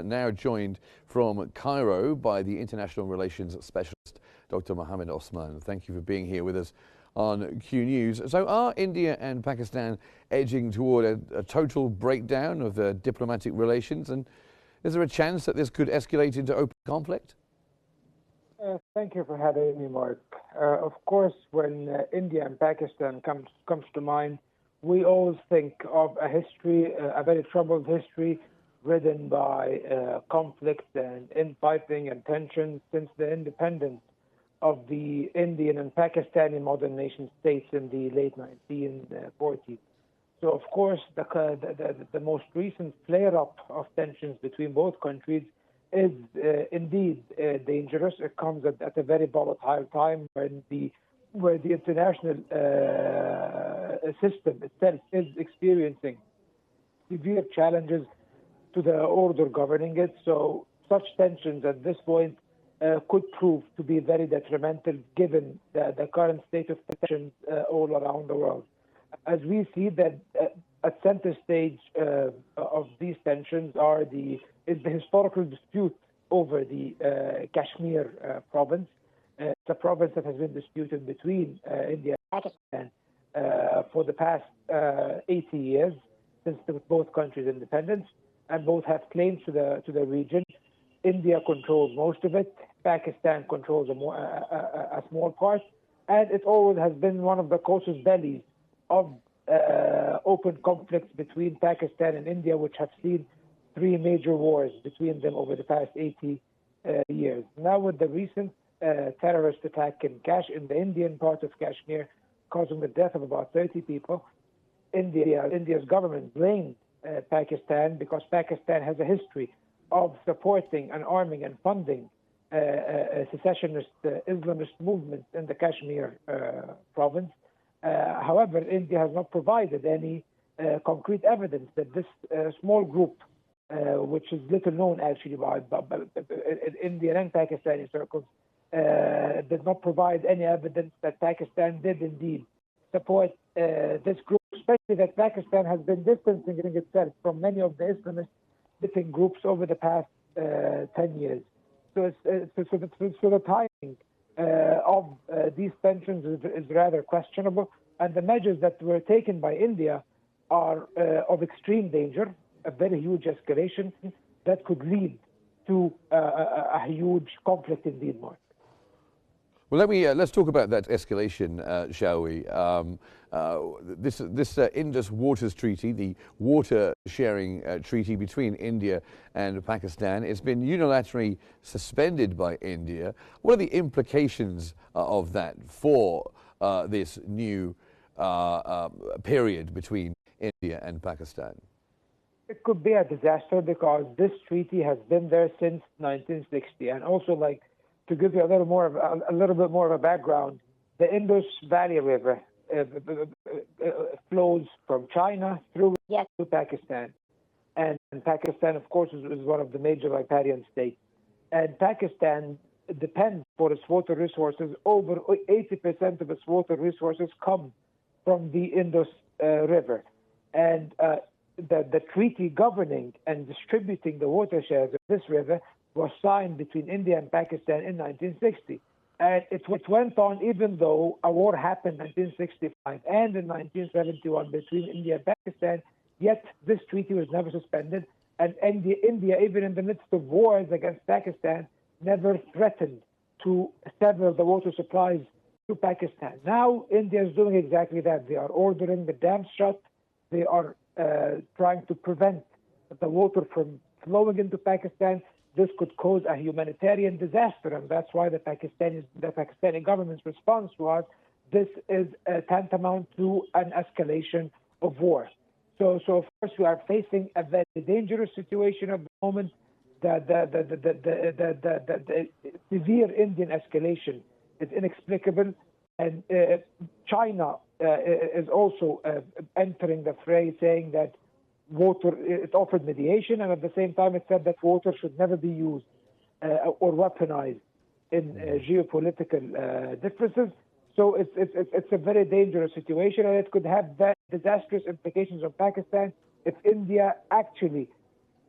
Now joined from Cairo by the International Relations Specialist, Dr. Mohamed Osman. Thank you for being here with us on Q News. So are India and Pakistan edging toward a total breakdown of diplomatic relations? And is there a chance that this could escalate into open conflict? Thank you for having me, Mark. Of course, when India and Pakistan comes to mind, we always think of a history, a very troubled history, ridden by conflict and infighting and tensions since the independence of the Indian and Pakistani modern nation states in the late 1940s. So, of course, the most recent flare-up of tensions between both countries is indeed dangerous. It comes at a very volatile time where the international system itself is experiencing severe challenges to the order governing it. So such tensions at this point could prove to be very detrimental given the current state of tensions all around the world. As we see that at center stage of these tensions is the historical dispute over the Kashmir province. It's a province that has been disputed between India and Pakistan for the past 80 years since both countries' independence, and both have claims to the region. India controls most of it. Pakistan controls a small part, and it always has been one of the casus belli of open conflicts between Pakistan and India, which have seen 3 major wars between them over the past 80 years. Now, with the recent terrorist attack in the Indian part of Kashmir, causing the death of about 30 people, India's government blamed Pakistan because Pakistan has a history of supporting and arming and funding secessionist Islamist movements in the Kashmir province. However, India has not provided any concrete evidence that this small group, which is little known actually by Indian and Pakistani circles, did not provide any evidence that Pakistan did indeed support this group, especially that Pakistan has been distancing itself from many of the Islamist militant groups over the past 10 years. So the timing of these tensions is rather questionable, and the measures that were taken by India are of extreme danger, a very huge escalation that could lead to a huge conflict indeed, Mark. Well, let's talk about that escalation, shall we? This Indus Waters Treaty, the water sharing treaty between India and Pakistan, it's been unilaterally suspended by India. What are the implications of that for this new period between India and Pakistan? It could be a disaster because this treaty has been there since 1960, and also, to give you a little bit more of a background, the Indus Valley River flows from China through to Pakistan, and Pakistan, of course, is one of the major riparian states. And Pakistan depends for its water resources. Over 80% of its water resources come from the Indus River, and the treaty governing and distributing the watersheds of this river was signed between India and Pakistan in 1960. And it went on even though a war happened in 1965 and in 1971 between India and Pakistan, yet this treaty was never suspended. And India, even in the midst of wars against Pakistan, never threatened to sever the water supplies to Pakistan. Now, India is doing exactly that. They are ordering the dams shut. They are trying to prevent the water from flowing into Pakistan. This could cause a humanitarian disaster, and that's why the Pakistani government's response was this is tantamount to an escalation of war. So of course, we are facing a very dangerous situation at the moment. The severe Indian escalation is inexplicable, and China is also entering the fray, saying that it offered mediation, and at the same time it said that water should never be used or weaponized in geopolitical differences. So it's a very dangerous situation, and it could have very disastrous implications on Pakistan if India actually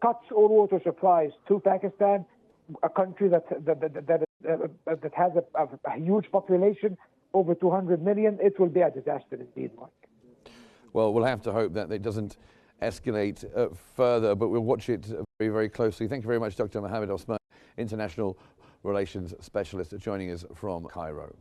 cuts all water supplies to Pakistan, a country that has a huge population, over 200 million, it will be a disaster indeed, Mike. Well, we'll have to hope that it doesn't escalate further, but we'll watch it very, very closely. Thank you very much, Dr. Mohamed Osman, International Relations Specialist, joining us from Cairo.